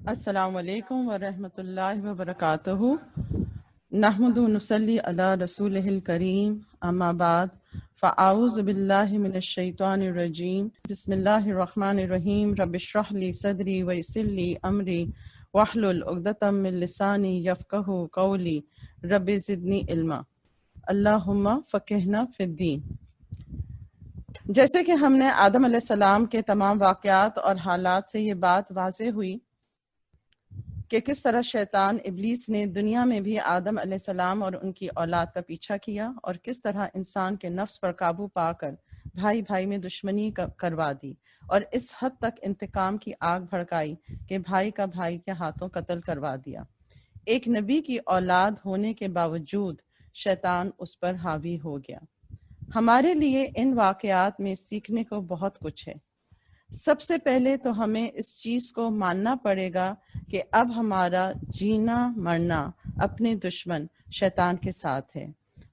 السلام علیکم ورحمۃ اللہ وبرکاتہ۔ نحمد و نصلی علی رسولہ الکریم، اما بعد فاعوذ باللہ من الشیطان الرجیم، بسم اللہ الرحمن الرحیم۔ رب اشرح لی صدری ویسر لی امری واحلل عقدۃ من لسانی یفقہوا قولی، رب زدنی علما، اللہم فقہنا فی الدین۔ جیسے کہ ہم نے آدم علیہ السلام کے تمام واقعات اور حالات سے یہ بات واضح ہوئی کہ کس طرح شیطان ابلیس نے دنیا میں بھی آدم علیہ السلام اور ان کی اولاد کا پیچھا کیا، اور کس طرح انسان کے نفس پر قابو پا کر بھائی بھائی میں دشمنی کروا دی، اور اس حد تک انتقام کی آگ بھڑکائی کہ بھائی کا بھائی کے ہاتھوں قتل کروا دیا۔ ایک نبی کی اولاد ہونے کے باوجود شیطان اس پر حاوی ہو گیا۔ ہمارے لیے ان واقعات میں سیکھنے کو بہت کچھ ہے۔ سب سے پہلے تو ہمیں اس چیز کو ماننا پڑے گا کہ اب ہمارا جینا مرنا اپنے دشمن شیطان کے ساتھ ہے،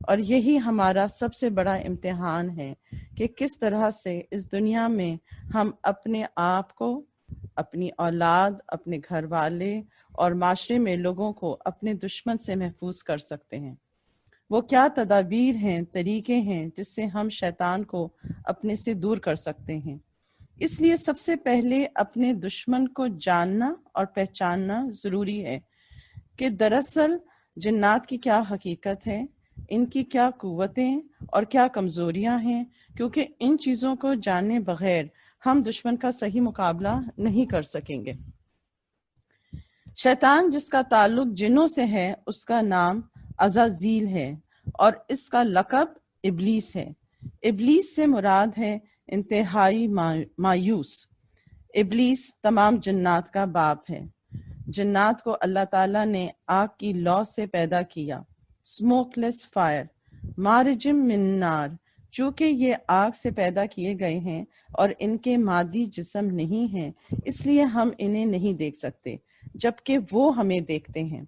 اور یہی ہمارا سب سے بڑا امتحان ہے کہ کس طرح سے اس دنیا میں ہم اپنے آپ کو، اپنی اولاد، اپنے گھر والے اور معاشرے میں لوگوں کو اپنے دشمن سے محفوظ کر سکتے ہیں۔ وہ کیا تدابیر ہیں، طریقے ہیں جس سے ہم شیطان کو اپنے سے دور کر سکتے ہیں۔ اس لیے سب سے پہلے اپنے دشمن کو جاننا اور پہچاننا ضروری ہے کہ دراصل جنات کی کیا حقیقت ہے، ان کی کیا قوتیں اور کیا کمزوریاں ہیں، کیونکہ ان چیزوں کو جانے بغیر ہم دشمن کا صحیح مقابلہ نہیں کر سکیں گے۔ شیطان جس کا تعلق جنوں سے ہے اس کا نام عزازیل ہے، اور اس کا لقب ابلیس ہے۔ ابلیس سے مراد ہے انتہائی مایوس۔ ابلیس تمام جنات کا باپ ہے۔ جنات کو اللہ تعالیٰ نے آگ کی لو سے پیدا کیا، اسموک لیس فائر، مارجم من نار۔ چونکہ یہ آگ سے پیدا کیے گئے ہیں اور ان کے مادی جسم نہیں ہیں، اس لیے ہم انہیں نہیں دیکھ سکتے، جبکہ وہ ہمیں دیکھتے ہیں،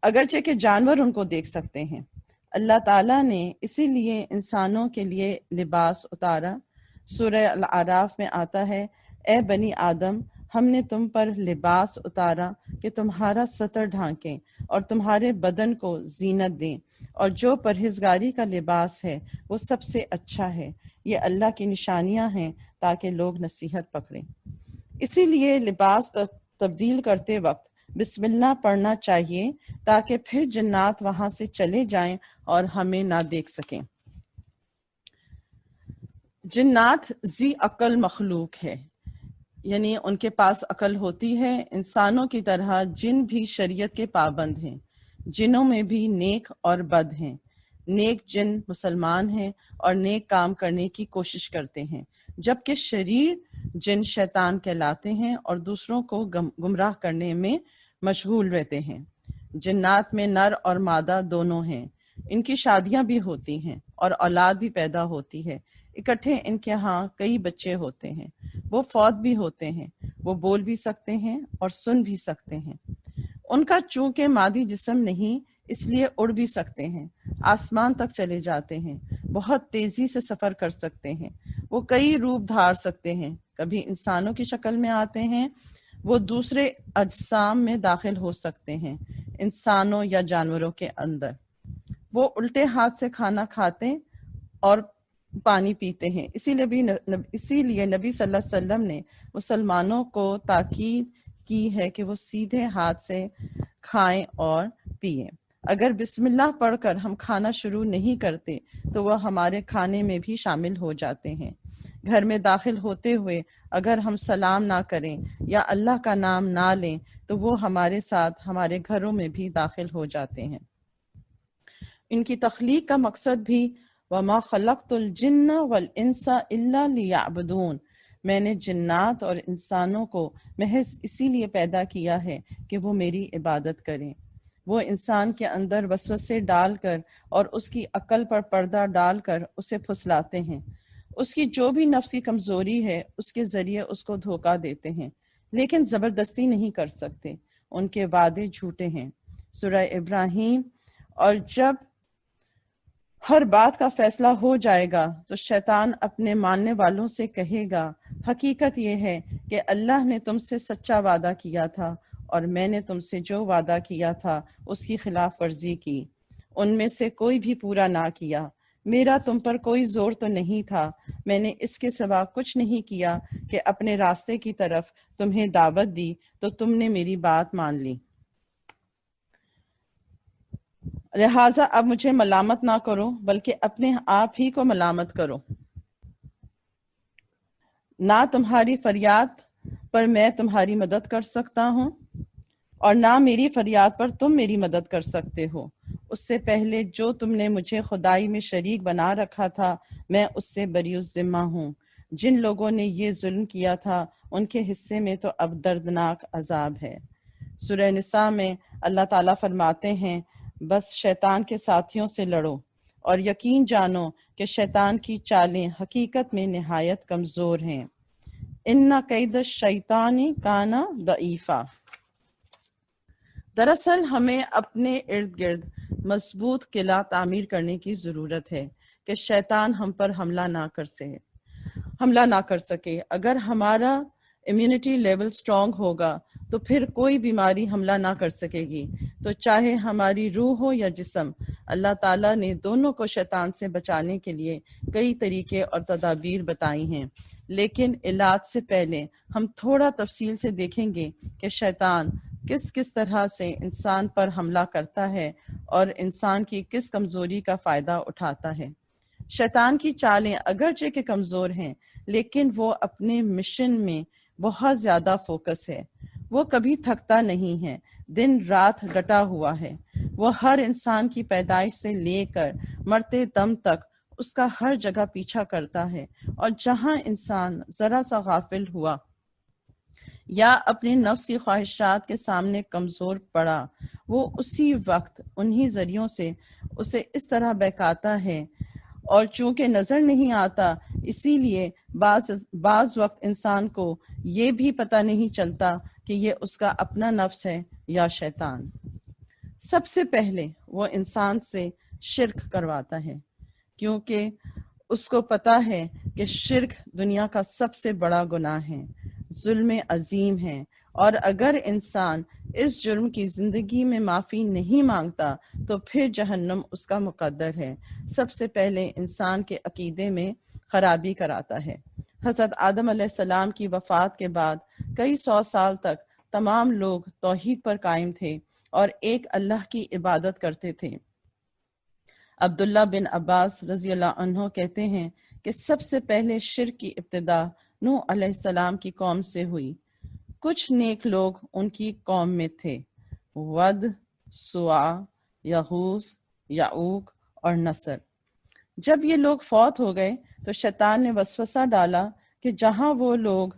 اگرچہ کہ جانور ان کو دیکھ سکتے ہیں۔ اللہ تعالیٰ نے اسی لیے انسانوں کے لیے لباس اتارا۔ سورہ الاعراف میں آتا ہے، اے بنی آدم، ہم نے تم پر لباس اتارا کہ تمہارا ستر ڈھانکیں اور تمہارے بدن کو زینت دیں، اور جو پرہیزگاری کا لباس ہے وہ سب سے اچھا ہے۔ یہ اللہ کی نشانیاں ہیں تاکہ لوگ نصیحت پکڑیں۔ اسی لیے لباس تبدیل کرتے وقت بسم اللہ پڑھنا چاہیے تاکہ پھر جنات وہاں سے چلے جائیں اور ہمیں نہ دیکھ سکیں۔ جنات ذی عقل مخلوق ہے، یعنی ان کے پاس عقل ہوتی ہے۔ انسانوں کی طرح جن بھی شریعت کے پابند ہیں۔ جنوں میں بھی نیک اور بد ہیں۔ نیک جن مسلمان ہیں اور نیک کام کرنے کی کوشش کرتے ہیں، جبکہ شریر جن شیطان کہلاتے ہیں اور دوسروں کو گمراہ کرنے میں مشغول رہتے ہیں۔ جنات میں نر اور مادہ دونوں ہیں۔ ان کی شادیاں بھی ہوتی ہیں اور اولاد بھی پیدا ہوتی ہے۔ اکٹھے ان کے ہاں کئی بچے ہوتے ہیں۔ وہ فوت بھی ہوتے ہیں۔ وہ بول بھی سکتے ہیں اور سن بھی سکتے ہیں۔ ان کا چونکہ مادی جسم نہیں، اس لیے اڑ بھی سکتے ہیں، آسمان تک چلے جاتے ہیں، بہت تیزی سے سفر کر سکتے ہیں۔ وہ کئی روپ دھار سکتے ہیں، کبھی انسانوں کی شکل میں آتے ہیں، وہ دوسرے اجسام میں داخل ہو سکتے ہیں، انسانوں یا جانوروں کے اندر۔ وہ الٹے ہاتھ سے کھانا کھاتے اور پانی پیتے ہیں۔ اسی لیے نبی صلی اللہ علیہ وسلم نے مسلمانوں کو تاکید کی ہے کہ وہ سیدھے ہاتھ سے کھائیں اور پئیں۔ اگر بسم اللہ پڑھ کر ہم کھانا شروع نہیں کرتے تو وہ ہمارے کھانے میں بھی شامل ہو جاتے ہیں۔ گھر میں داخل ہوتے ہوئے اگر ہم سلام نہ کریں یا اللہ کا نام نہ لیں تو وہ ہمارے ساتھ ہمارے گھروں میں بھی داخل ہو جاتے ہیں۔ ان کی تخلیق کا مقصد بھی وَمَا خَلَقْتُ الْجِنَّ وَالْإِنسَ إِلَّا لِيَعْبُدُونَ، میں نے جنات اور انسانوں کو محض اسی لیے پیدا کیا ہے کہ وہ میری عبادت کریں۔ وہ انسان کے اندر وسوسے ڈال کر اور اس کی عقل پر پردہ ڈال کر اسے پھسلاتے ہیں۔ اس کی جو بھی نفسی کمزوری ہے اس کے ذریعے اس کو دھوکہ دیتے ہیں، لیکن زبردستی نہیں کر سکتے۔ ان کے وعدے جھوٹے ہیں۔ سورہ ابراہیم۔ اور جب ہر بات کا فیصلہ ہو جائے گا تو شیطان اپنے ماننے والوں سے کہے گا حقیقت یہ ہے کہ اللہ نے تم سے سچا وعدہ کیا تھا اور میں نے تم سے جو وعدہ کیا تھا اس کی خلاف ورزی کی، ان میں سے کوئی بھی پورا نہ کیا۔ میرا تم پر کوئی زور تو نہیں تھا، میں نے اس کے سوا کچھ نہیں کیا کہ اپنے راستے کی طرف تمہیں دعوت دی تو تم نے میری بات مان لی، لہٰذا اب مجھے ملامت نہ کرو بلکہ اپنے آپ ہی کو ملامت کرو۔ نہ تمہاری فریاد پر میں تمہاری مدد کر سکتا ہوں اور نہ میری فریاد پر تم میری مدد کر سکتے ہو۔ اس سے پہلے جو تم نے مجھے خدائی میں شریک بنا رکھا تھا میں اس سے بری الذمہ ہوں۔ جن لوگوں نے یہ ظلم کیا تھا ان کے حصے میں تو اب دردناک عذاب ہے۔ سورہ نساء میں اللہ تعالیٰ فرماتے ہیں بس شیطان کے ساتھیوں سے لڑو اور یقین جانو کہ شیطان کی چالیں حقیقت میں نہایت کمزور ہیں۔ ان کید الشیطان کان ضعیفا۔ دراصل ہمیں اپنے ارد گرد مضبوط قلعہ تعمیر کرنے کی ضرورت ہے کہ شیطان ہم پر حملہ نہ کر سکے۔ اگر ہمارا امیونٹی لیول سٹرونگ ہوگا تو پھر کوئی بیماری حملہ نہ کر سکے گی۔ تو چاہے ہماری روح ہو یا جسم، اللہ تعالیٰ نے دونوں کو شیطان سے بچانے کے لیے کئی طریقے اور تدابیر بتائی ہیں، لیکن علاج سے پہلے ہم تھوڑا تفصیل سے دیکھیں گے کہ شیطان کس طرح سے انسان پر حملہ کرتا ہے اور انسان کی کس کمزوری کا فائدہ اٹھاتا ہے۔ شیطان کی چالیں اگرچہ کہ کمزور ہیں لیکن وہ اپنے مشن میں بہت زیادہ فوکس ہے۔ وہ کبھی تھکتا نہیں ہے، دن رات ڈٹا ہوا ہے۔ وہ ہر انسان کی پیدائش سے لے کر مرتے دم تک اس کا ہر جگہ پیچھا کرتا ہے، اور جہاں انسان ذرا سا غافل ہوا یا اپنے نفس کی خواہشات کے سامنے کمزور پڑا، وہ اسی وقت انہی ذریعوں سے اسے اس طرح بہکاتا ہے، اور چونکہ نظر نہیں آتا اسی لیے بعض وقت انسان کو یہ بھی پتہ نہیں چلتا کہ یہ اس کا اپنا نفس ہے یا شیطان۔ سب سے پہلے وہ انسان سے شرک کرواتا ہے، کیونکہ اس کو پتا ہے کہ شرک دنیا کا سب سے بڑا گناہ ہے، ظلم عظیم ہے، اور اگر انسان اس جرم کی زندگی میں معافی نہیں مانگتا تو پھر جہنم اس کا مقدر ہے۔ سب سے پہلے انسان کے عقیدے میں خرابی کراتا ہے۔ حضرت آدم علیہ السلام کی وفات کے بعد کئی 100 سال تک تمام لوگ توحید پر قائم تھے اور ایک اللہ کی عبادت کرتے تھے۔ عبداللہ بن عباس رضی اللہ عنہ کہتے ہیں کہ سب سے پہلے شرک کی ابتدا نوح علیہ السلام کی قوم سے ہوئی۔ کچھ نیک لوگ ان کی قوم میں تھے، ود، سوا، یغوث، یعوق اور نصر۔ جب یہ لوگ فوت ہو گئے تو شیطان نے وسوسہ ڈالا کہ جہاں وہ لوگ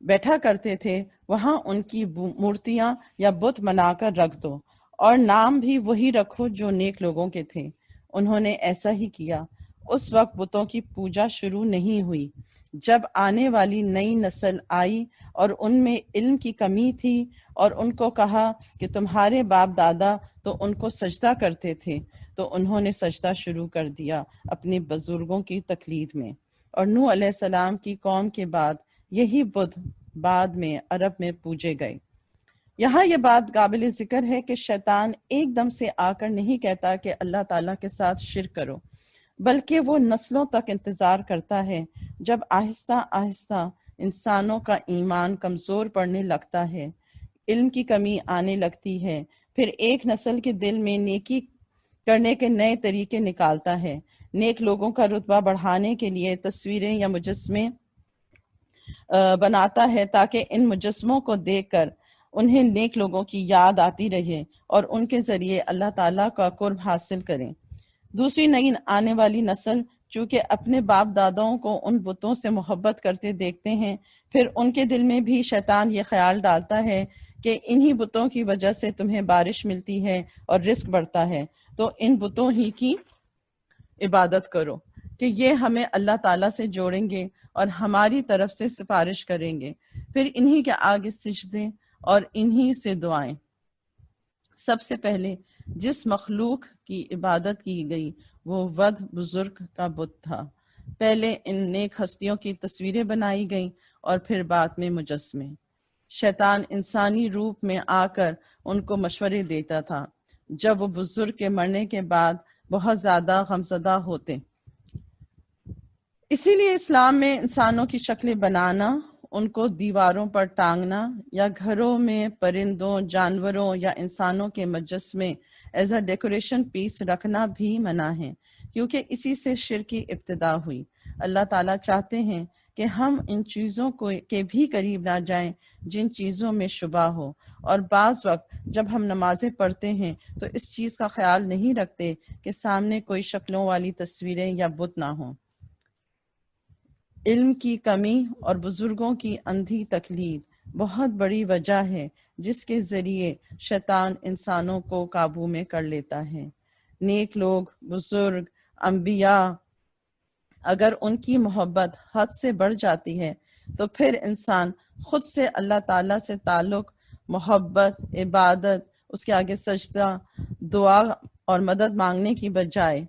بیٹھا کرتے تھے وہاں ان کی مورتیاں یا بت بنا کر رکھ دو، اور نام بھی وہی رکھو جو نیک لوگوں کے تھے۔ انہوں نے ایسا ہی کیا۔ اس وقت بتوں کی پوجا شروع نہیں ہوئی۔ جب آنے والی نئی نسل آئی اور ان میں علم کی کمی تھی اور ان کو کہا کہ تمہارے باپ دادا تو ان کو سجدہ کرتے تھے، تو انہوں نے سجدہ شروع کر دیا اپنے بزرگوں کی تقلید میں، اور نوح علیہ السلام کی قوم کے بعد یہی بت بعد میں عرب میں پوجے گئے۔ یہاں یہ بات قابل ذکر ہے کہ شیطان ایک دم سے آ کر نہیں کہتا کہ اللہ تعالیٰ کے ساتھ شرک کرو، بلکہ وہ نسلوں تک انتظار کرتا ہے۔ جب آہستہ آہستہ انسانوں کا ایمان کمزور پڑنے لگتا ہے، علم کی کمی آنے لگتی ہے، پھر ایک نسل کے دل میں نیکی کرنے کے نئے طریقے نکالتا ہے۔ نیک لوگوں کا رتبہ بڑھانے کے لیے تصویریں یا مجسمے بناتا ہے تاکہ ان مجسموں کو دیکھ کر انہیں نیک لوگوں کی یاد آتی رہے اور ان کے ذریعے اللہ تعالیٰ کا قرب حاصل کریں۔ دوسری نئی آنے والی نسل چونکہ اپنے باپ داداؤں کو ان بتوں سے محبت کرتے دیکھتے ہیں، پھر ان کے دل میں بھی شیطان یہ خیال ڈالتا ہے کہ انہی بتوں کی وجہ سے تمہیں بارش ملتی ہے اور رزق بڑھتا ہے، تو ان بتوں ہی کی عبادت کرو کہ یہ ہمیں اللہ تعالیٰ سے جوڑیں گے اور ہماری طرف سے سفارش کریں گے، پھر انہی کے آگے سجدے اور انہی سے دعائیں۔ سب سے پہلے جس مخلوق کی عبادت کی گئی وہ ود بزرگ کا بت تھا۔ پہلے ان نیک ہستیوں کی تصویریں بنائی گئیں اور پھر بعد میں مجسمے۔ شیطان انسانی روپ میں آ کر ان کو مشورے دیتا تھا جب وہ بزرگ کے مرنے کے بعد بہت زیادہ غمزدہ ہوتے۔ اسی لیے اسلام میں انسانوں کی شکلیں بنانا، ان کو دیواروں پر ٹانگنا یا گھروں میں پرندوں، جانوروں یا انسانوں کے مجسمے ایز اے ڈیکوریشن پیس رکھنا بھی منع ہے، کیونکہ اسی سے شرک کی ابتدا ہوئی۔ اللہ تعالیٰ چاہتے ہیں کہ ہم ان چیزوں کے بھی قریب نہ جائیں جن چیزوں میں شبہ ہو، اور بعض وقت جب ہم نمازیں پڑھتے ہیں تو اس چیز کا خیال نہیں رکھتے کہ سامنے کوئی شکلوں والی تصویریں یا بت نہ ہوں۔ علم کی کمی اور بزرگوں کی اندھی تقلید بہت بڑی وجہ ہے جس کے ذریعے شیطان انسانوں کو قابو میں کر لیتا ہے۔ نیک لوگ، بزرگ، انبیاء، اگر ان کی محبت حد سے بڑھ جاتی ہے تو پھر انسان خود سے اللہ تعالیٰ سے تعلق، محبت، عبادت، اس کے آگے سجدہ، دعا اور مدد مانگنے کی بجائے،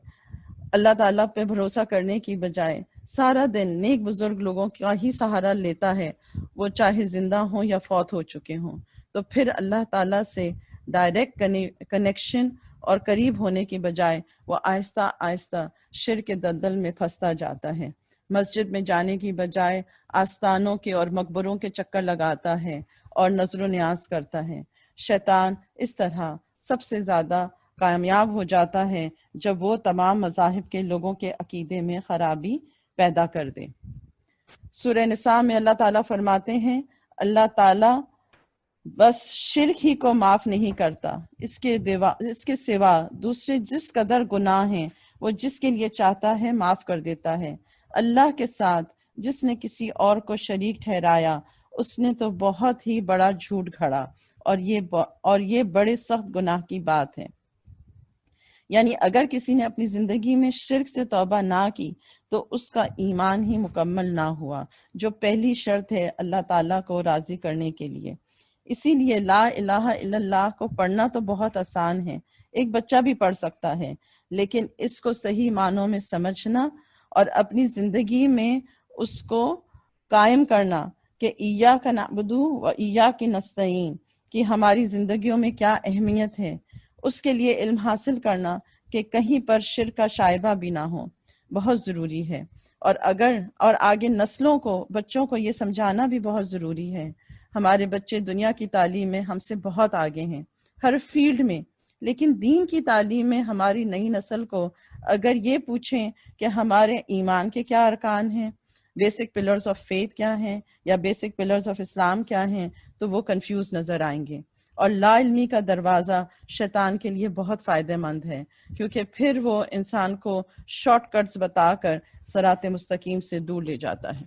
اللہ تعالیٰ پہ بھروسہ کرنے کی بجائے سارا دن نیک بزرگ لوگوں کا ہی سہارا لیتا ہے، وہ چاہے زندہ ہوں یا فوت ہو چکے ہوں، تو پھر اللہ تعالیٰ سے ڈائریکٹ کنیکشن اور قریب ہونے کی بجائے وہ آہستہ آہستہ شرک کے دلدل میں پھنستا جاتا ہے۔ مسجد میں جانے کی بجائے آستانوں کے اور مقبروں کے چکر لگاتا ہے اور نظر و نیاز کرتا ہے۔ شیطان اس طرح سب سے زیادہ کامیاب ہو جاتا ہے جب وہ تمام مذاہب کے لوگوں کے عقیدے میں خرابی پیدا کر دے۔ سورہ نساء میں اللہ تعالیٰ فرماتے ہیں، اللہ تعالیٰ بس شرک ہی کو معاف نہیں کرتا، اس کے سوا دوسرے جس قدر گناہ ہیں وہ جس کے لیے چاہتا ہے معاف کر دیتا ہے۔ اللہ کے ساتھ جس نے کسی اور کو شریک ٹھہرایا اس نے تو بہت ہی بڑا جھوٹ گھڑا، اور یہ بڑے سخت گناہ کی بات ہے۔ یعنی اگر کسی نے اپنی زندگی میں شرک سے توبہ نہ کی تو اس کا ایمان ہی مکمل نہ ہوا، جو پہلی شرط ہے اللہ تعالیٰ کو راضی کرنے کے لیے۔ اسی لیے لا الہ الا اللہ کو پڑھنا تو بہت آسان ہے، ایک بچہ بھی پڑھ سکتا ہے، لیکن اس کو صحیح معنوں میں سمجھنا اور اپنی زندگی میں اس کو قائم کرنا کہ ایاک نعبد و ایاک نستعین، کہ ہماری زندگیوں میں کیا اہمیت ہے، اس کے لیے علم حاصل کرنا کہ کہیں پر شرک کا شائبہ بھی نہ ہو، بہت ضروری ہے۔ اور آگے نسلوں کو، بچوں کو یہ سمجھانا بھی بہت ضروری ہے۔ ہمارے بچے دنیا کی تعلیم میں ہم سے بہت آگے ہیں، ہر فیلڈ میں، لیکن دین کی تعلیم میں ہماری نئی نسل کو اگر یہ پوچھیں کہ ہمارے ایمان کے کیا ارکان ہیں، بیسک پلرز آف فیتھ کیا ہیں، یا بیسک پلرز آف اسلام کیا ہیں، تو وہ کنفیوز نظر آئیں گے۔ اور لا علمی کا دروازہ شیطان کے لیے بہت فائدہ مند ہے، کیونکہ پھر وہ انسان کو شارٹ کٹس بتا کر صراط مستقیم سے دور لے جاتا ہے۔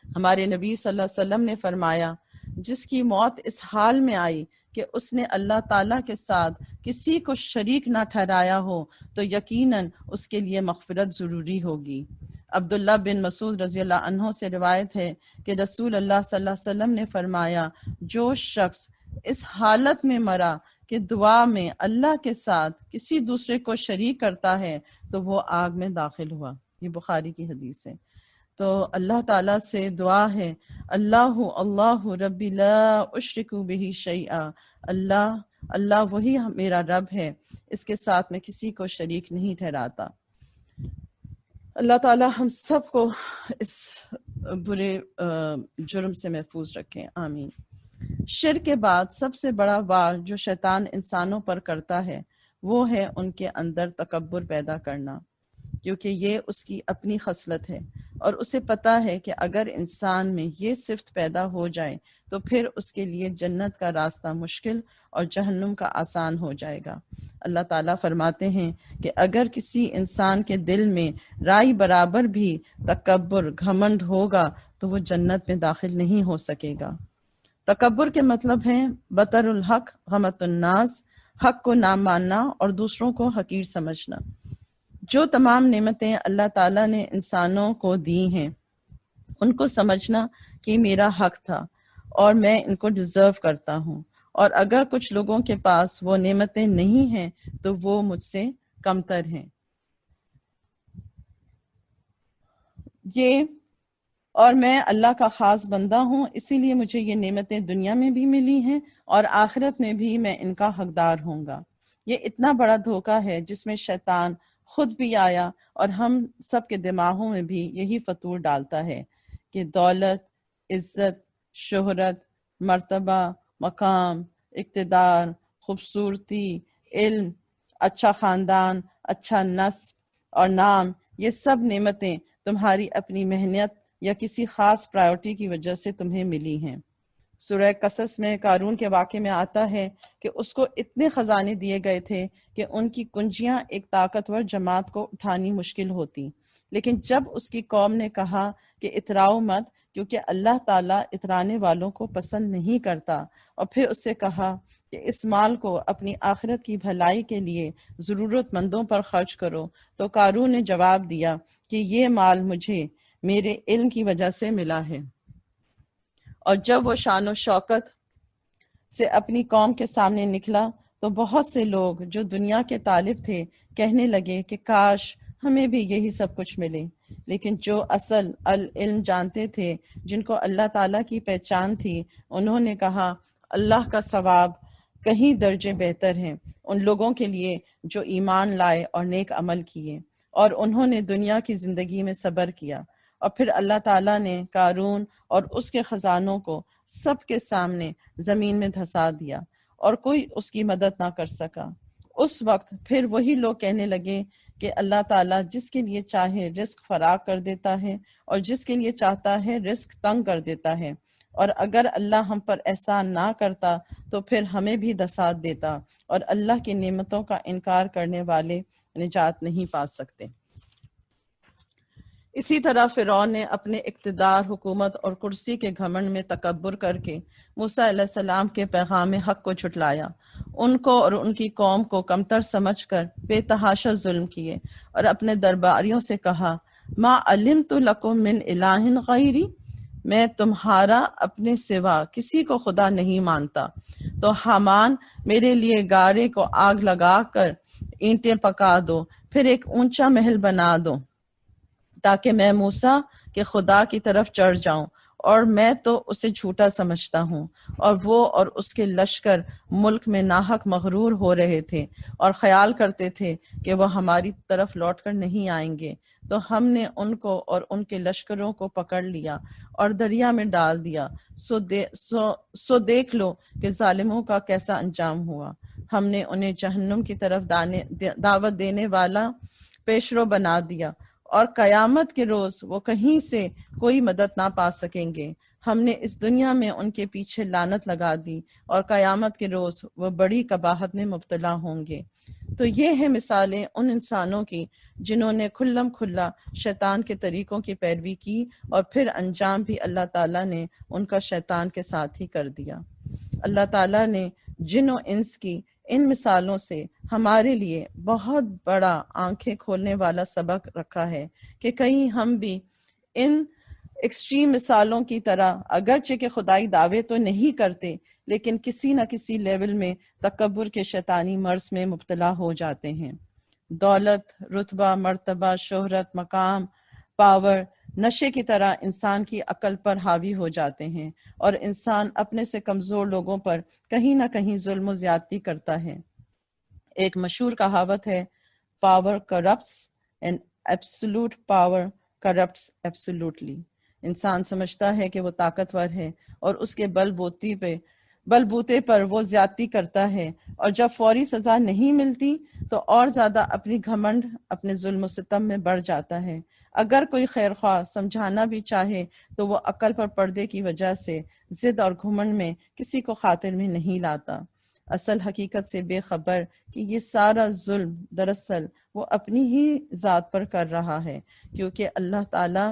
ہمارے نبی صلی اللہ علیہ وسلم نے فرمایا، جس کی موت اس حال میں آئی کہ اس نے اللہ تعالیٰ کے ساتھ کسی کو شریک نہ ٹھہرایا ہو تو یقیناً اس کے لیے مغفرت ضروری ہوگی۔ عبداللہ بن مسعود رضی اللہ عنہ سے روایت ہے کہ رسول اللہ صلی اللہ علیہ وسلم نے فرمایا، جو شخص اس حالت میں مرا کہ دعا میں اللہ کے ساتھ کسی دوسرے کو شریک کرتا ہے تو وہ آگ میں داخل ہوا۔ یہ بخاری کی حدیث ہے۔ تو اللہ تعالیٰ سے دعا ہے، اللہ ربی لا اشرک بہ شیئا، اللہ وہی میرا رب ہے، اس کے ساتھ میں کسی کو شریک نہیں ٹھہراتا۔ اللہ تعالیٰ ہم سب کو اس برے جرم سے محفوظ رکھیں، آمین۔ شرک کے بعد سب سے بڑا وار جو شیطان انسانوں پر کرتا ہے وہ ہے ان کے اندر تکبر پیدا کرنا، کیونکہ یہ اس کی اپنی خصلت ہے، اور اسے پتا ہے کہ اگر انسان میں یہ صفت پیدا ہو جائے تو پھر اس کے لیے جنت کا راستہ مشکل اور جہنم کا آسان ہو جائے گا۔ اللہ تعالیٰ فرماتے ہیں کہ اگر کسی انسان کے دل میں رائی برابر بھی تکبر، گھمنڈ ہوگا تو وہ جنت میں داخل نہیں ہو سکے گا۔ تکبر کے مطلب ہے بطر الحق، غمت الناس، حق کو نہ ماننا اور دوسروں کو حقیر سمجھنا۔ جو تمام نعمتیں اللہ تعالیٰ نے انسانوں کو دی ہیں ان کو سمجھنا کہ میرا حق تھا اور میں ان کو ڈیزرو کرتا ہوں، اور اگر کچھ لوگوں کے پاس وہ نعمتیں نہیں ہیں تو وہ مجھ سے کمتر ہیں۔ یہ اور میں اللہ کا خاص بندہ ہوں، اسی لیے مجھے یہ نعمتیں دنیا میں بھی ملی ہیں اور آخرت میں بھی میں ان کا حقدار ہوں گا۔ یہ اتنا بڑا دھوکہ ہے جس میں شیطان خود بھی آیا اور ہم سب کے دماغوں میں بھی یہی فطور ڈالتا ہے کہ دولت، عزت، شہرت، مرتبہ، مقام، اقتدار، خوبصورتی، علم، اچھا خاندان، اچھا نسب اور نام، یہ سب نعمتیں تمہاری اپنی محنت یا کسی خاص پرائورٹی کی وجہ سے تمہیں ملی ہیں۔ سورہ قصص میں قارون کے واقعے میں آتا ہے کہ اس کو اتنے خزانے دیے گئے تھے کہ ان کی کنجیاں ایک طاقتور جماعت کو اٹھانی مشکل ہوتی، لیکن جب اس کی قوم نے کہا کہ اتراؤ مت کیونکہ اللہ تعالیٰ اترانے والوں کو پسند نہیں کرتا، اور پھر اس سے کہا کہ اس مال کو اپنی آخرت کی بھلائی کے لیے ضرورت مندوں پر خرچ کرو، تو قارون نے جواب دیا کہ یہ مال مجھے میرے علم کی وجہ سے ملا ہے۔ اور جب وہ شان و شوکت سے اپنی قوم کے سامنے نکلا تو بہت سے لوگ جو دنیا کے طالب تھے کہنے لگے کہ کاش ہمیں بھی یہی سب کچھ ملے، لیکن جو اصل العلم جانتے تھے، جن کو اللہ تعالیٰ کی پہچان تھی، انہوں نے کہا اللہ کا ثواب کہیں درجے بہتر ہیں ان لوگوں کے لیے جو ایمان لائے اور نیک عمل کیے اور انہوں نے دنیا کی زندگی میں صبر کیا۔ اور پھر اللہ تعالیٰ نے قارون اور اس کے خزانوں کو سب کے سامنے زمین میں دھسا دیا اور کوئی اس کی مدد نہ کر سکا۔ اس وقت پھر وہی لوگ کہنے لگے کہ اللہ تعالیٰ جس کے لیے چاہے رزق فراخ کر دیتا ہے اور جس کے لیے چاہتا ہے رزق تنگ کر دیتا ہے، اور اگر اللہ ہم پر احسان نہ کرتا تو پھر ہمیں بھی دھسا دیتا، اور اللہ کی نعمتوں کا انکار کرنے والے نجات نہیں پا سکتے۔ اسی طرح فرعون نے اپنے اقتدار، حکومت اور کرسی کے گھمنڈ میں تکبر کر کے موسیٰ علیہ السلام کے پیغام حق کو جھٹلایا، ان کو اور ان کی قوم کو کمتر سمجھ کر بے تحاشا ظلم کیے اور اپنے درباریوں سے کہا ما علمت لکم من الہ غیری، میں تمہارا اپنے سوا کسی کو خدا نہیں مانتا، تو حامان میرے لیے گارے کو آگ لگا کر اینٹیں پکا دو، پھر ایک اونچا محل بنا دو تاکہ میں موسیٰ کے خدا کی طرف چڑھ جاؤں، اور میں تو اسے جھوٹا سمجھتا ہوں، اور وہ اور اس کے لشکر ملک میں ناحق مغرور ہو رہے تھے اور خیال کرتے تھے کہ وہ ہماری طرف لوٹ کر نہیں آئیں گے، تو ہم نے ان کو اور ان کے لشکروں کو پکڑ لیا اور دریا میں ڈال دیا، سو دیکھ لو کہ ظالموں کا کیسا انجام ہوا۔ ہم نے انہیں جہنم کی طرف دعوت دینے والا پیشرو بنا دیا، اور قیامت کے روز وہ کہیں سے کوئی مدد نہ پا سکیں گے۔ ہم نے اس دنیا میں ان کے پیچھے لعنت لگا دی، اور قیامت کے روز وہ بڑی قباحت میں مبتلا ہوں گے۔ تو یہ ہے مثالیں ان انسانوں کی جنہوں نے کھلم کھلا شیطان کے طریقوں کی پیروی کی، اور پھر انجام بھی اللہ تعالیٰ نے ان کا شیطان کے ساتھ ہی کر دیا۔ اللہ تعالیٰ نے جن و انس کی ان مثالوں سے ہمارے لیے بہت بڑا آنکھیں کھولنے والا سبق رکھا ہے کہ کہیں ہم بھی ان ایکسٹریم مثالوں کی طرح اگرچہ کہ خدائی دعوے تو نہیں کرتے، لیکن کسی نہ کسی لیول میں تکبر کے شیطانی مرض میں مبتلا ہو جاتے ہیں۔ دولت، رتبہ، مرتبہ، شہرت، مقام، پاور نشے کی طرح انسان کی عقل پر حاوی ہو جاتے ہیں، اور انسان اپنے سے کمزور لوگوں پر کہیں نہ کہیں ظلم و زیادتی کرتا ہے۔ ایک مشہور کہاوت ہے power corrupts and absolute power corrupts absolutely. انسان سمجھتا ہے کہ وہ طاقتور ہے اور اس کے بل بوتے پر وہ زیادتی کرتا ہے، اور جب فوری سزا نہیں ملتی تو اور زیادہ اپنی گھمنڈ، اپنے ظلم و ستم میں بڑھ جاتا ہے۔ اگر کوئی خیر خواہ سمجھانا بھی چاہے تو وہ عقل پر پردے کی وجہ سے ضد اور گھمنڈ میں کسی کو خاطر میں نہیں لاتا، اصل حقیقت سے بے خبر کہ یہ سارا ظلم دراصل وہ اپنی ہی ذات پر کر رہا ہے، کیونکہ اللہ تعالیٰ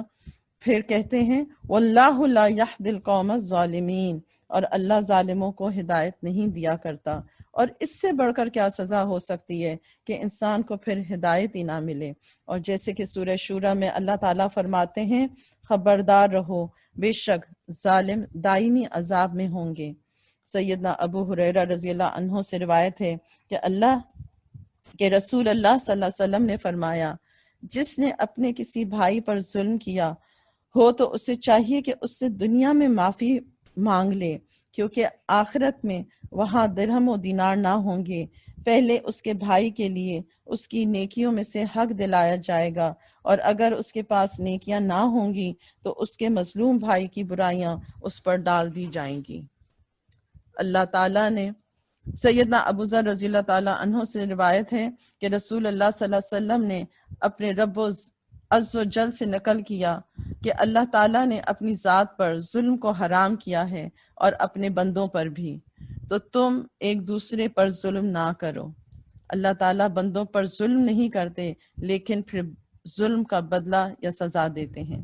پھر کہتے ہیں واللہ لا یہدی القوم الظالمین، اور اللہ ظالموں کو ہدایت نہیں دیا کرتا۔ اور اس سے بڑھ کر کیا سزا ہو سکتی ہے کہ انسان کو پھر ہدایت ہی نہ ملے۔ اور جیسے کہ سورہ شورى میں اللہ تعالیٰ فرماتے ہیں خبردار رہو، بے شک ظالم دائمی عذاب میں ہوں گے۔ سیدنا ابو ہریرہ رضی اللہ عنہ سے روایت ہے کہ اللہ کے رسول اللہ صلی اللہ علیہ وسلم نے فرمایا جس نے اپنے کسی بھائی پر ظلم کیا ہو تو اسے چاہیے کہ اس سے دنیا میں معافی مانگ لے، کیونکہ آخرت میں وہاں درہم و دینار نہ ہوں گے۔ پہلے اس کے بھائی کے لیے اس کی نیکیوں میں سے حق دلایا جائے گا، اور اگر اس کے پاس نیکیاں نہ ہوں گی تو اس کے مظلوم بھائی کی برائیاں اس پر ڈال دی جائیں گی۔ اللہ تعالیٰ نے سیدنا ابو ذر رضی اللہ تعالیٰ عنہ سے روایت ہے کہ رسول اللہ صلی اللہ علیہ وسلم نے اپنے رب عز و جل سے نقل کیا کہ اللہ تعالیٰ نے اپنی ذات پر ظلم کو حرام کیا ہے اور اپنے بندوں پر بھی، تو تم ایک دوسرے پر ظلم نہ کرو۔ اللہ تعالیٰ بندوں پر ظلم نہیں کرتے، لیکن پھر ظلم کا بدلہ یا سزا دیتے ہیں۔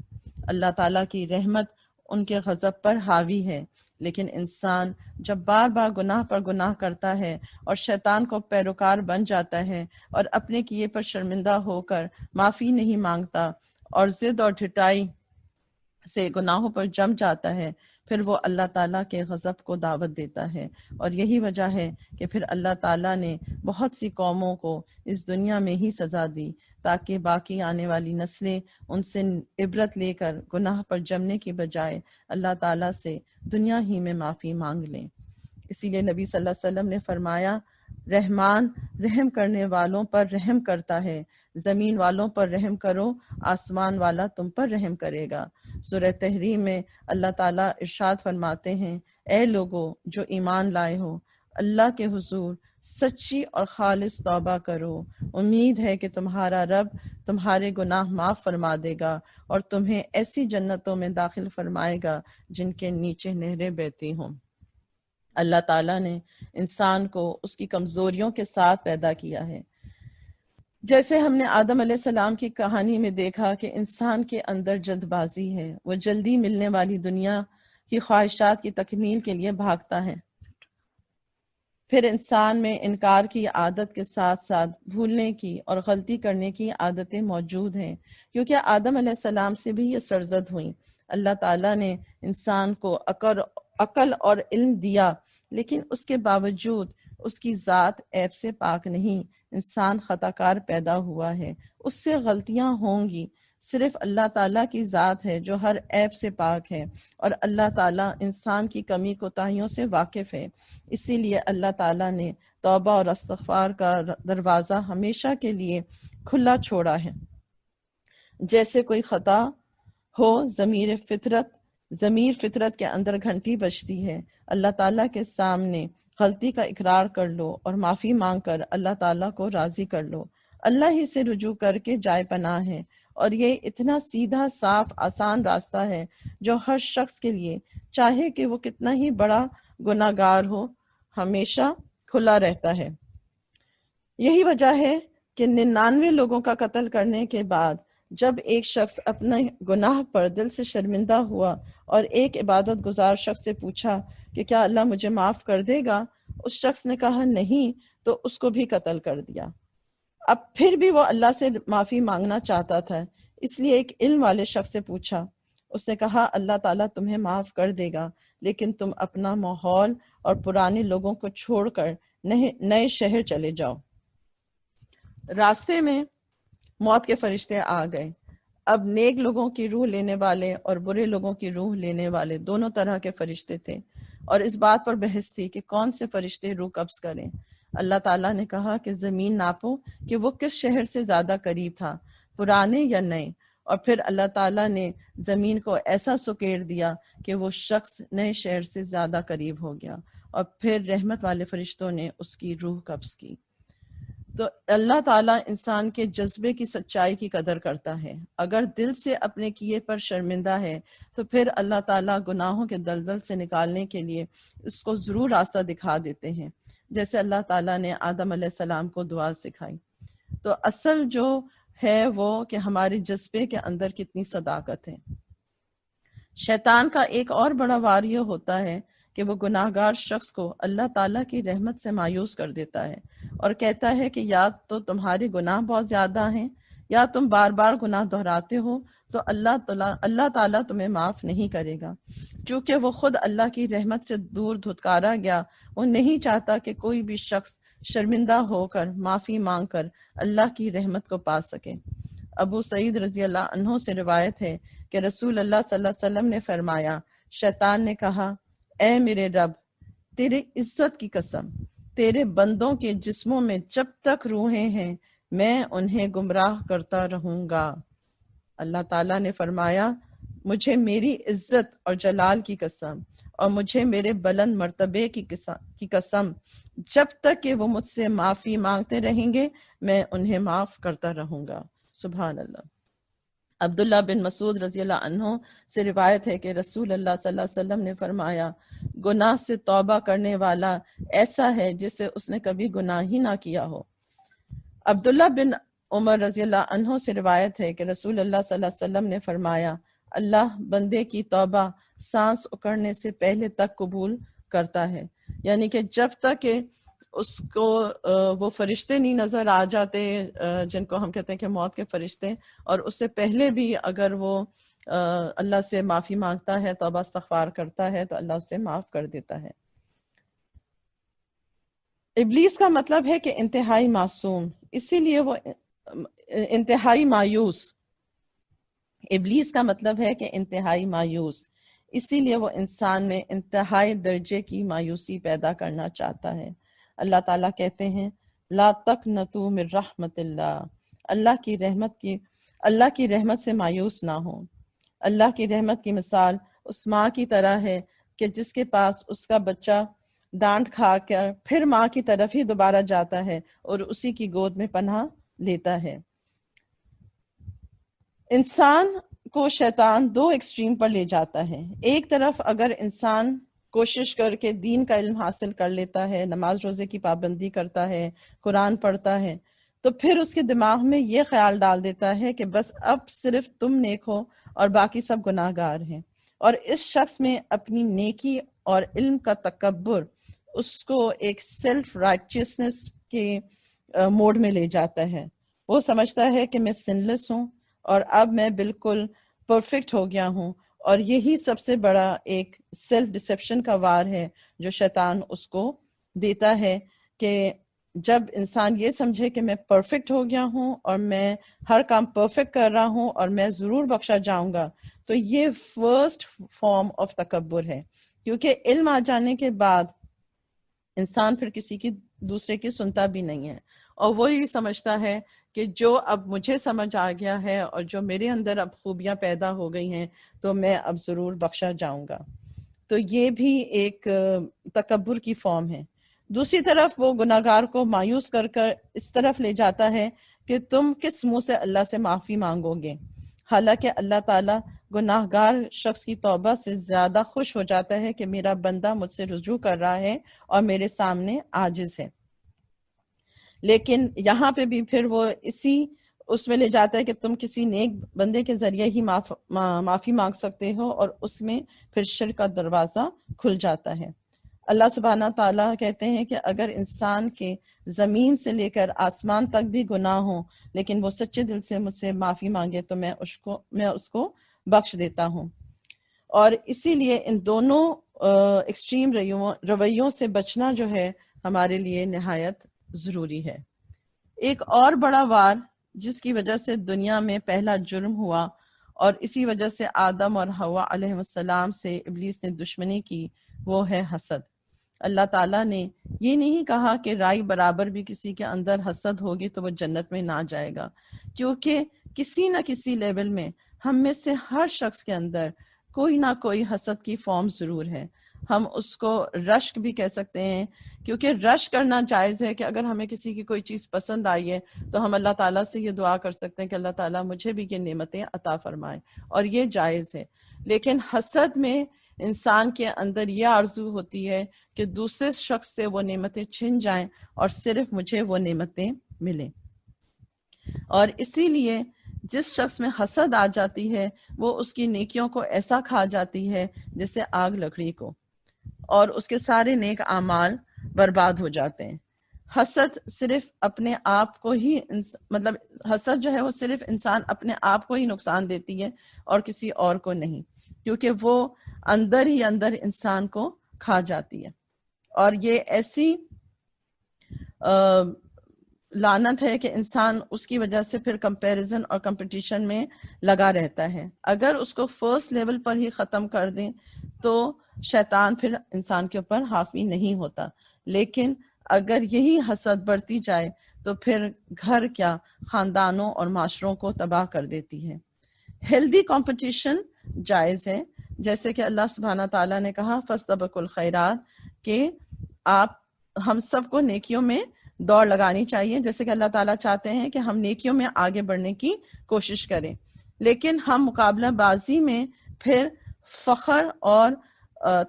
اللہ تعالیٰ کی رحمت ان کے غضب پر حاوی ہے، لیکن انسان جب بار بار گناہ پر گناہ کرتا ہے اور شیطان کو پیروکار بن جاتا ہے اور اپنے کیے پر شرمندہ ہو کر معافی نہیں مانگتا اور ضد اور ڈھٹائی سے گناہوں پر جم جاتا ہے، پھر وہ اللہ تعالیٰ کے غضب کو دعوت دیتا ہے، اور یہی وجہ ہے کہ پھر اللہ تعالیٰ نے بہت سی قوموں کو اس دنیا میں ہی سزا دی تاکہ باقی آنے والی نسلیں ان سے عبرت لے کر گناہ پر جمنے کی بجائے اللہ تعالیٰ سے دنیا ہی میں معافی مانگ لیں۔ اسی لیے نبی صلی اللہ علیہ وسلم نے فرمایا، رحمان رحم کرنے والوں پر رحم کرتا ہے، زمین والوں پر رحم کرو، آسمان والا تم پر رحم کرے گا۔ سورہ تحریم میں اللہ تعالیٰ ارشاد فرماتے ہیں، اے لوگو جو ایمان لائے ہو، اللہ کے حضور سچی اور خالص توبہ کرو، امید ہے کہ تمہارا رب تمہارے گناہ معاف فرما دے گا اور تمہیں ایسی جنتوں میں داخل فرمائے گا جن کے نیچے نہریں بہتی ہوں۔ اللہ تعالیٰ نے انسان کو اس کی کمزوریوں کے ساتھ پیدا کیا ہے۔ جیسے ہم نے آدم علیہ السلام کی کہانی میں دیکھا کہ انسان کے اندر جلد بازی ہے، وہ جلدی ملنے والی دنیا کی خواہشات کی تکمیل کے لیے بھاگتا ہے۔ پھر انسان میں انکار کی عادت کے ساتھ ساتھ بھولنے کی اور غلطی کرنے کی عادتیں موجود ہیں، کیونکہ آدم علیہ السلام سے بھی یہ سرزد ہوئیں۔ اللہ تعالیٰ نے انسان کو عقل اور علم دیا، لیکن اس کے باوجود اس کی ذات عیب سے پاک نہیں۔ انسان خطا کار پیدا ہوا ہے، اس سے غلطیاں ہوں گی۔ صرف اللہ تعالیٰ کی ذات ہے جو ہر عیب سے پاک ہے، اور اللہ تعالیٰ انسان کی کمی کوتاہیوں سے واقف ہے۔ اسی لیے اللہ تعالیٰ نے توبہ اور استغفار کا دروازہ ہمیشہ کے لیے کھلا چھوڑا ہے۔ جیسے کوئی خطا ہو، ضمیر فطرت کے اندر گھنٹی بجتی ہے، اللہ تعالیٰ کے سامنے غلطی کا اقرار کر لو اور معافی مانگ کر اللہ تعالیٰ کو راضی کر لو۔ اللہ ہی سے رجوع کر کے جائے پناہ ہے، اور یہ اتنا سیدھا صاف آسان راستہ ہے جو ہر شخص کے لیے، چاہے کہ وہ کتنا ہی بڑا گناہ گار ہو، ہمیشہ کھلا رہتا ہے۔ یہی وجہ ہے کہ 99 لوگوں کا قتل کرنے کے بعد جب ایک شخص اپنے گناہ پر دل سے شرمندہ ہوا اور ایک عبادت گزار شخص سے پوچھا کہ کیا اللہ مجھے معاف کر دے گا، اس شخص نے کہا نہیں، تو اس کو بھی قتل کر دیا۔ اب پھر بھی وہ اللہ سے معافی مانگنا چاہتا تھا، اس لیے ایک علم والے شخص سے پوچھا۔ اس نے کہا اللہ تعالیٰ تمہیں معاف کر دے گا، لیکن تم اپنا ماحول اور پرانے لوگوں کو چھوڑ کر نئے شہر چلے جاؤ۔ راستے میں موت کے فرشتے آ گئے۔ اب نیک لوگوں کی روح لینے والے اور برے لوگوں کی روح لینے والے دونوں طرح کے فرشتے تھے، اور اس بات پر بحث تھی کہ کون سے فرشتے روح قبض کریں۔ اللہ تعالیٰ نے کہا کہ زمین ناپو کہ وہ کس شہر سے زیادہ قریب تھا، پرانے یا نئے، اور پھر اللہ تعالیٰ نے زمین کو ایسا سکیر دیا کہ وہ شخص نئے شہر سے زیادہ قریب ہو گیا، اور پھر رحمت والے فرشتوں نے اس کی روح قبض کی۔ تو اللہ تعالیٰ انسان کے جذبے کی سچائی کی قدر کرتا ہے۔ اگر دل سے اپنے کیے پر شرمندہ ہے تو پھر اللہ تعالیٰ گناہوں کے دلدل سے نکالنے کے لیے اس کو ضرور راستہ دکھا دیتے ہیں، جیسے اللہ تعالیٰ نے آدم علیہ السلام کو دعا سکھائی۔ تو اصل جو ہے وہ کہ ہمارے جذبے کے اندر کتنی صداقت ہے۔ شیطان کا ایک اور بڑا وار یہ ہوتا ہے کہ وہ گناہ گار شخص کو اللہ تعالیٰ کی رحمت سے مایوس کر دیتا ہے اور کہتا ہے کہ یا تو تمہارے گناہ بہت زیادہ ہیں، یا تم بار بار گناہ دہراتے ہو تو اللہ تعالیٰ تمہیں معاف نہیں کرے گا۔ چونکہ وہ خود اللہ کی رحمت سے دور دھتکارا گیا، وہ نہیں چاہتا کہ کوئی بھی شخص شرمندہ ہو کر معافی مانگ کر اللہ کی رحمت کو پا سکے۔ ابو سعید رضی اللہ عنہ سے روایت ہے کہ رسول اللہ صلی اللہ علیہ وسلم نے فرمایا، شیطان نے کہا، اے میرے رب، تیرے عزت کی قسم، تیرے بندوں کے جسموں میں جب تک روحیں ہیں میں انہیں گمراہ کرتا رہوں گا۔ اللہ تعالیٰ نے فرمایا، مجھے میری عزت اور جلال کی قسم اور مجھے میرے بلند مرتبے کی قسم، جب تک کہ وہ مجھ سے معافی مانگتے رہیں گے میں انہیں معاف کرتا رہوں گا۔ سبحان اللہ۔ عبداللہ بن مسعود رضی اللہ عنہ سے روایت ہے کہ رسول اللہ صلی اللہ علیہ وسلم نے فرمایا، گناہ سے توبہ کرنے والا ایسا ہے جسے اس نے کبھی گناہ ہی نہ کیا ہو۔ عبداللہ بن عمر رضی اللہ عنہ سے روایت ہے کہ رسول اللہ صلی اللہ علیہ وسلم نے فرمایا، اللہ بندے کی توبہ سانس اکڑنے سے پہلے تک قبول کرتا ہے، یعنی کہ جب تک کہ اس کو وہ فرشتے نہیں نظر آ جاتے جن کو ہم کہتے ہیں کہ موت کے فرشتے، اور اس سے پہلے بھی اگر وہ اللہ سے معافی مانگتا ہے، توبہ استغفار کرتا ہے، تو اللہ اسے معاف کر دیتا ہے۔ ابلیس کا مطلب ہے کہ انتہائی معصوم، اسی لیے وہ انتہائی مایوس۔ ابلیس کا مطلب ہے کہ انتہائی مایوس، اسی لیے وہ انسان میں انتہائی درجے کی مایوسی پیدا کرنا چاہتا ہے۔ اللہ تعالیٰ کہتے ہیں، لا تقنطوا من رحمت اللہ، اللہ کی رحمت سے مایوس نہ ہو۔ اللہ کی رحمت کی مثال اس ماں کی طرح ہے کہ جس کے پاس اس کا بچہ ڈانٹ کھا کر پھر ماں کی طرف ہی دوبارہ جاتا ہے اور اسی کی گود میں پناہ لیتا ہے۔ انسان کو شیطان دو ایکسٹریم پر لے جاتا ہے۔ ایک طرف اگر انسان کوشش کر کے دین کا علم حاصل کر لیتا ہے، نماز روزے کی پابندی کرتا ہے، قرآن پڑھتا ہے، تو پھر اس کے دماغ میں یہ خیال ڈال دیتا ہے کہ بس اب صرف تم نیک ہو اور باقی سب گناہ گار ہیں، اور اس شخص میں اپنی نیکی اور علم کا تکبر اس کو ایک سیلف رائٹیسنس کے موڈ میں لے جاتا ہے۔ وہ سمجھتا ہے کہ میں سنلیس ہوں اور اب میں بالکل پرفیکٹ ہو گیا ہوں، اور یہی سب سے بڑا ایک سیلف ڈسیپشن کا وار ہے جو شیطان اس کو دیتا ہے، کہ جب انسان یہ سمجھے کہ میں پرفیکٹ ہو گیا ہوں اور میں ہر کام پرفیکٹ کر رہا ہوں اور میں ضرور بخشا جاؤں گا، تو یہ فرسٹ فارم آف تکبر ہے، کیونکہ علم آ جانے کے بعد انسان پھر کسی کی دوسرے کی سنتا بھی نہیں ہے، اور وہ یہ سمجھتا ہے کہ جو اب مجھے سمجھ آ گیا ہے اور جو میرے اندر اب خوبیاں پیدا ہو گئی ہیں تو میں اب ضرور بخشا جاؤں گا۔ تو یہ بھی ایک تکبر کی فارم ہے۔ دوسری طرف وہ گناہگار کو مایوس کر کر اس طرف لے جاتا ہے کہ تم کس منہ سے اللہ سے معافی مانگو گے، حالانکہ اللہ تعالیٰ گناہگار شخص کی توبہ سے زیادہ خوش ہو جاتا ہے کہ میرا بندہ مجھ سے رجوع کر رہا ہے اور میرے سامنے عاجز ہے۔ لیکن یہاں پہ بھی پھر وہ اس میں لے جاتا ہے کہ تم کسی نیک بندے کے ذریعے ہی معافی مانگ سکتے ہو، اور اس میں پھر شرک کا دروازہ کھل جاتا ہے۔ اللہ سبحانہ تعالیٰ کہتے ہیں کہ اگر انسان کے زمین سے لے کر آسمان تک بھی گناہ ہوں لیکن وہ سچے دل سے مجھ سے معافی مانگے تو میں اس کو بخش دیتا ہوں۔ اور اسی لیے ان دونوں ایکسٹریم رویوں سے بچنا جو ہے ہمارے لیے نہایت ضروری ہے۔ ایک اور بڑا وار جس کی وجہ سے دنیا میں پہلا جرم ہوا اور اسی وجہ سے آدم اور حوا علیہ السلام سے ابلیس نے دشمنی کی، وہ ہے حسد۔ اللہ تعالیٰ نے یہ نہیں کہا کہ رائی برابر بھی کسی کے اندر حسد ہوگی تو وہ جنت میں نہ جائے گا، کیونکہ کسی نہ کسی لیول میں ہم میں سے ہر شخص کے اندر کوئی نہ کوئی حسد کی فارم ضرور ہے۔ ہم اس کو رشک بھی کہہ سکتے ہیں، کیونکہ رشک کرنا جائز ہے کہ اگر ہمیں کسی کی کوئی چیز پسند آئی ہے تو ہم اللہ تعالیٰ سے یہ دعا کر سکتے ہیں کہ اللہ تعالیٰ مجھے بھی یہ نعمتیں عطا فرمائے، اور یہ جائز ہے۔ لیکن حسد میں انسان کے اندر یہ آرزو ہوتی ہے کہ دوسرے شخص سے وہ نعمتیں چھن جائیں اور صرف مجھے وہ نعمتیں ملیں، اور اسی لیے جس شخص میں حسد آ جاتی ہے وہ اس کی نیکیوں کو ایسا کھا جاتی ہے جیسے آگ لکڑی کو، اور اس کے سارے نیک اعمال برباد ہو جاتے ہیں۔ حسد صرف اپنے آپ کو ہی مطلب حسد جو ہے وہ صرف انسان اپنے آپ کو ہی نقصان دیتی ہے اور کسی اور کو نہیں، کیونکہ وہ اندر ہی اندر انسان کو کھا جاتی ہے، اور یہ ایسی لعنت ہے کہ انسان اس کی وجہ سے پھر کمپیریزن اور کمپٹیشن میں لگا رہتا ہے. اگر اس کو فرسٹ لیول پر ہی ختم کر دیں تو شیطان پھر انسان کے اوپر حاوی نہیں ہوتا. لیکن اگر یہی حسد بڑھتی جائے تو پھر گھر کیا خاندانوں اور معاشروں کو تباہ کر دیتی ہے. ہیلدی کمپٹیشن جائز ہے، جیسے کہ اللہ سبحانہ تعالیٰ نے کہا فاستبقوا الخیرات، کہ آپ ہم سب کو نیکیوں میں دوڑ لگانی چاہیے، جیسے کہ اللہ تعالیٰ چاہتے ہیں کہ ہم نیکیوں میں آگے بڑھنے کی کوشش کریں. لیکن ہم مقابلہ بازی میں پھر فخر اور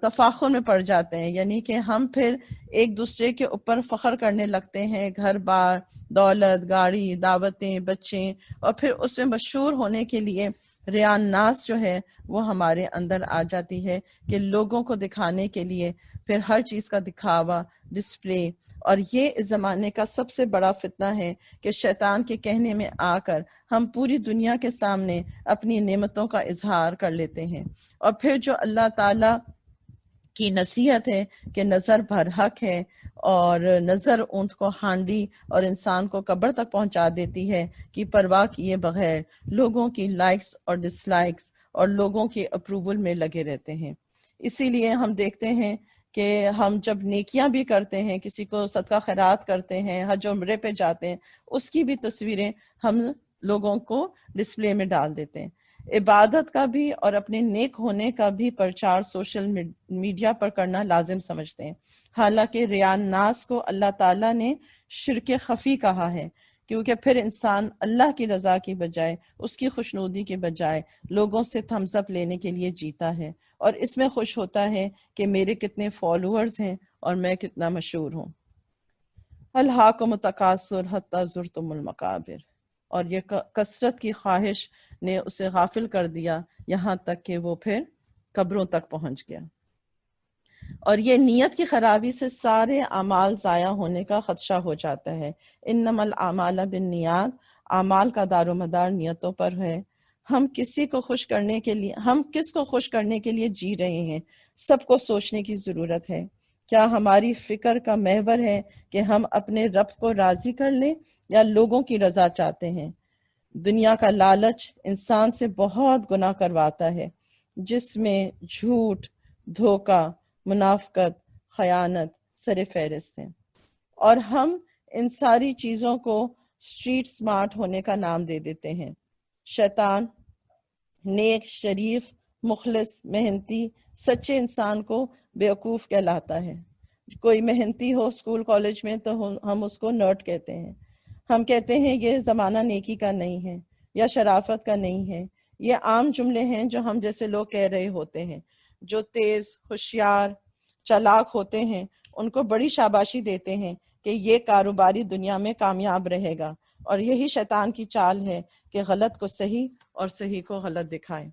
تفاخر میں پڑ جاتے ہیں، یعنی کہ ہم پھر ایک دوسرے کے اوپر فخر کرنے لگتے ہیں، گھر بار، دولت، گاڑی، دعوتیں، بچے، اور پھر اس میں مشہور ہونے کے لیے ریاء ناس جو ہے وہ ہمارے اندر آ جاتی ہے کہ لوگوں کو دکھانے کے لیے پھر ہر چیز کا دکھاوا، ڈسپلے. اور یہ اس زمانے کا سب سے بڑا فتنہ ہے کہ شیطان کے کہنے میں آ کر ہم پوری دنیا کے سامنے اپنی نعمتوں کا اظہار کر لیتے ہیں. اور پھر جو اللہ تعالیٰ کی نصیحت ہے کہ نظر بھر حق ہے، اور نظر اونٹ کو ہانڈی اور انسان کو قبر تک پہنچا دیتی ہے، کہ پرواہ کیے بغیر لوگوں کی لائکس اور ڈس لائکس اور لوگوں کے اپروول میں لگے رہتے ہیں. اسی لیے ہم دیکھتے ہیں کہ ہم جب نیکیاں بھی کرتے ہیں، کسی کو صدقہ خیرات کرتے ہیں، حج عمرے پہ جاتے ہیں، اس کی بھی تصویریں ہم لوگوں کو ڈسپلے میں ڈال دیتے ہیں. عبادت کا بھی اور اپنے نیک ہونے کا بھی پرچار سوشل میڈیا پر کرنا لازم سمجھتے ہیں، حالانکہ ریاء ناس کو اللہ تعالیٰ نے شرک خفی کہا ہے، کیونکہ پھر انسان اللہ کی رضا کی بجائے، اس کی خوشنودی کے بجائے لوگوں سے تھمز اپ لینے کے لیے جیتا ہے، اور اس میں خوش ہوتا ہے کہ میرے کتنے فالوورز ہیں اور میں کتنا مشہور ہوں. الہاکم التکاثر حتی زرتم المقابر، اور یہ کثرت کی خواہش نے اسے غافل کر دیا یہاں تک کہ وہ پھر قبروں تک پہنچ گیا. اور یہ نیت کی خرابی سے سارے اعمال ضائع ہونے کا خدشہ ہو جاتا ہے. انما الاعمال بالنیات، اعمال کا دار و مدار نیتوں پر ہے. ہم کس کو خوش کرنے کے لیے جی رہے ہیں، سب کو سوچنے کی ضرورت ہے. کیا ہماری فکر کا محور ہے کہ ہم اپنے رب کو راضی کر لیں یا لوگوں کی رضا چاہتے ہیں؟ دنیا کا لالچ انسان سے بہت گناہ کرواتا ہے، جس میں جھوٹ، دھوکہ، منافقت، خیانت سر فہرست ہیں. اور ہم ان ساری چیزوں کو اسٹریٹ سمارٹ ہونے کا نام دے دیتے ہیں. شیطان نیک، شریف، مخلص، محنتی، سچے انسان کو بیوقوف کہلاتا ہے. کوئی محنتی ہو اسکول کالج میں تو ہم اس کو نرڈ کہتے ہیں. ہم کہتے ہیں یہ زمانہ نیکی کا نہیں ہے یا شرافت کا نہیں ہے. یہ عام جملے ہیں جو ہم جیسے لوگ کہہ رہے ہوتے ہیں. جو تیز، ہوشیار، چالاک ہوتے ہیں ان کو بڑی شاباشی دیتے ہیں کہ یہ کاروباری دنیا میں کامیاب رہے گا. اور یہی شیطان کی چال ہے کہ غلط کو صحیح اور صحیح کو غلط دکھائے.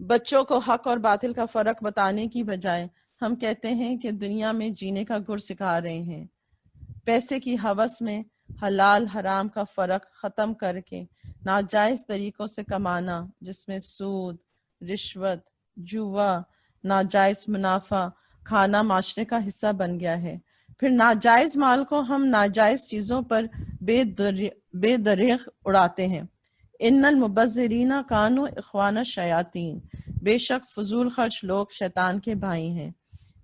بچوں کو حق اور باطل کا فرق بتانے کی بجائے ہم کہتے ہیں کہ دنیا میں جینے کا گر سکھا رہے ہیں. پیسے کی ہوس میں حلال حرام کا فرق ختم کر کے ناجائز طریقوں سے کمانا، جس میں سود، رشوت، جوا، ناجائز منافع کھانا معاشرے کا حصہ بن گیا ہے. پھر ناجائز مال کو ہم ناجائز چیزوں پر بے دریغ اڑاتے ہیں. ان المبذرین کانوا اخوان الشیاطین، بے شک فضول خرچ لوگ شیطان کے بھائی ہیں.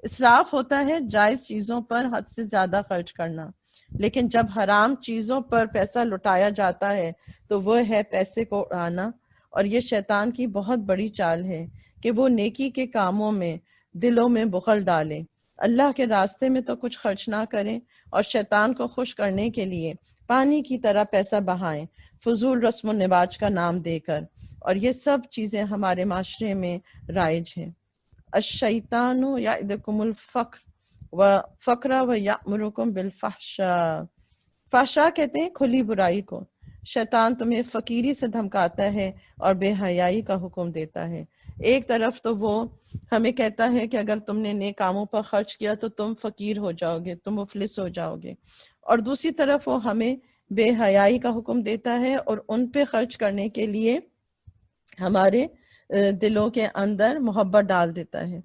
اسراف ہوتا ہے جائز چیزوں پر حد سے زیادہ خرچ کرنا، لیکن جب حرام چیزوں پر پیسہ لٹایا جاتا ہے تو وہ ہے پیسے کو اڑانا. اور یہ شیطان کی بہت بڑی چال ہے کہ وہ نیکی کے کاموں میں دلوں میں بخل ڈالے، اللہ کے راستے میں تو کچھ خرچ نہ کریں، اور شیطان کو خوش کرنے کے لیے پانی کی طرح پیسہ بہائیں فضول رسم و نواج کا نام دے کر. اور یہ سب چیزیں ہمارے معاشرے میں رائج ہیں. الشیطان یعدکم الفقر ویأمرکم بالفحشاء، فحشاء کہتے ہیں کھلی برائی کو. شیطان تمہیں فقیری سے دھمکاتا ہے اور بے حیائی کا حکم دیتا ہے. ایک طرف تو وہ ہمیں کہتا ہے کہ اگر تم نے نیک کاموں پر خرچ کیا تو تم فقیر ہو جاؤ گے، تم مفلس ہو جاؤ گے، اور دوسری طرف وہ ہمیں بے حیائی کا حکم دیتا ہے اور ان پہ خرچ کرنے کے لیے ہمارے دلوں کے اندر محبت ڈال دیتا ہے.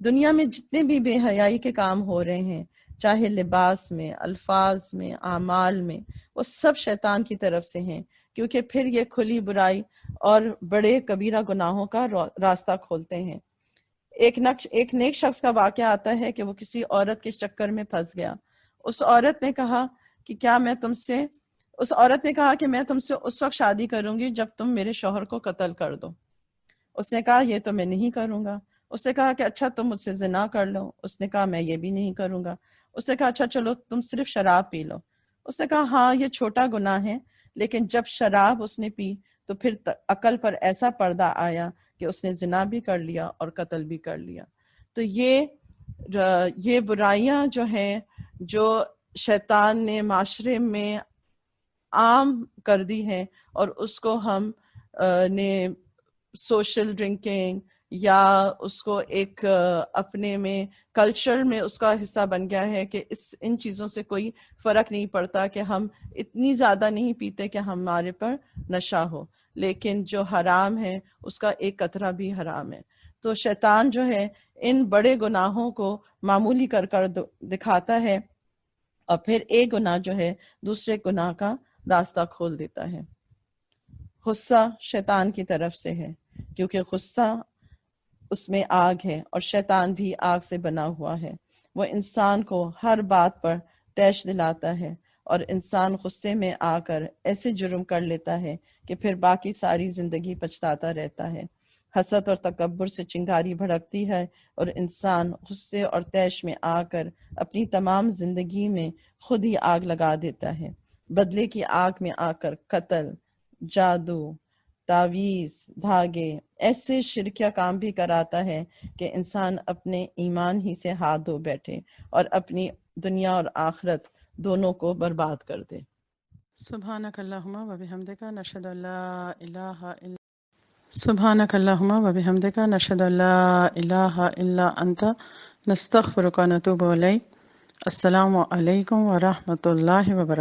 دنیا میں جتنے بھی بے حیائی کے کام ہو رہے ہیں، چاہے لباس میں، الفاظ میں، اعمال میں، وہ سب شیطان کی طرف سے ہیں، کیونکہ پھر یہ کھلی برائی اور بڑے کبیرہ گناہوں کا راستہ کھولتے ہیں۔ ایک نیک شخص کا واقعہ آتا ہے کہ وہ کسی عورت کے چکر میں پھنس گیا۔ اس عورت نے کہا کہ میں تم سے اس وقت شادی کروں گی جب تم میرے شوہر کو قتل کر دو۔ اس نے کہا یہ تو میں نہیں کروں گا۔ اس نے کہا کہ اچھا تم مجھ سے زنا کر لو۔ اس نے کہا میں یہ بھی نہیں کروں گا۔ اس نے کہا اچھا چلو تم صرف شراب پی لو۔ اس نے کہا ہاں یہ چھوٹا گناہ ہے، لیکن جب شراب اس نے پی تو پھر عقل پر ایسا پردہ آیا کہ اس نے زنا بھی کر لیا اور قتل بھی کر لیا۔ تو یہ برائیاں جو ہیں، جو شیطان نے معاشرے میں عام کر دی ہیں، اور اس کو ہم نے سوشل ڈرنکنگ یا اس کو ایک اپنے میں کلچر میں اس کا حصہ بن گیا ہے کہ ان چیزوں سے کوئی فرق نہیں پڑتا، کہ ہم اتنی زیادہ نہیں پیتے کہ ہمارے پر نشہ ہو، لیکن جو حرام ہے اس کا ایک قطرہ بھی حرام ہے۔ تو شیطان جو ہے ان بڑے گناہوں کو معمولی کر دکھاتا ہے، اور پھر ایک گناہ جو ہے دوسرے گناہ کا راستہ کھول دیتا ہے۔ غصہ شیطان کی طرف سے ہے، کیونکہ غصہ اس میں آگ ہے، اور شیطان بھی آگ سے بنا ہوا ہے۔ وہ انسان کو ہر بات پر طیش دلاتا ہے، اور انسان غصے میں آ کر ایسے جرم کر لیتا ہے کہ پھر باقی ساری زندگی پچھتاتا رہتا ہے۔ حسد اور تکبر سے چنگاری بھڑکتی ہے، اور انسان غصے اور طیش میں آ کر اپنی تمام زندگی میں خود ہی آگ لگا دیتا ہے۔ بدلے کی آگ میں آ کر قتل، جادو، تعویذ، دھاگے، ایسے شرکیہ کام بھی کراتا ہے کہ انسان اپنے ایمان ہی سے ہاتھ دھو بیٹھے اور اپنی دنیا اور آخرت دونوں کو برباد کر دے۔ سبحانک اللہم و بحمدک نشہد ان لا الہ الا سبحانک اللہم و بحمدک نشہد ان لا الہ الا انت نستغفرک و نتوب الیک۔ السلام علیکم ورحمۃ اللہ وبرکاتہ۔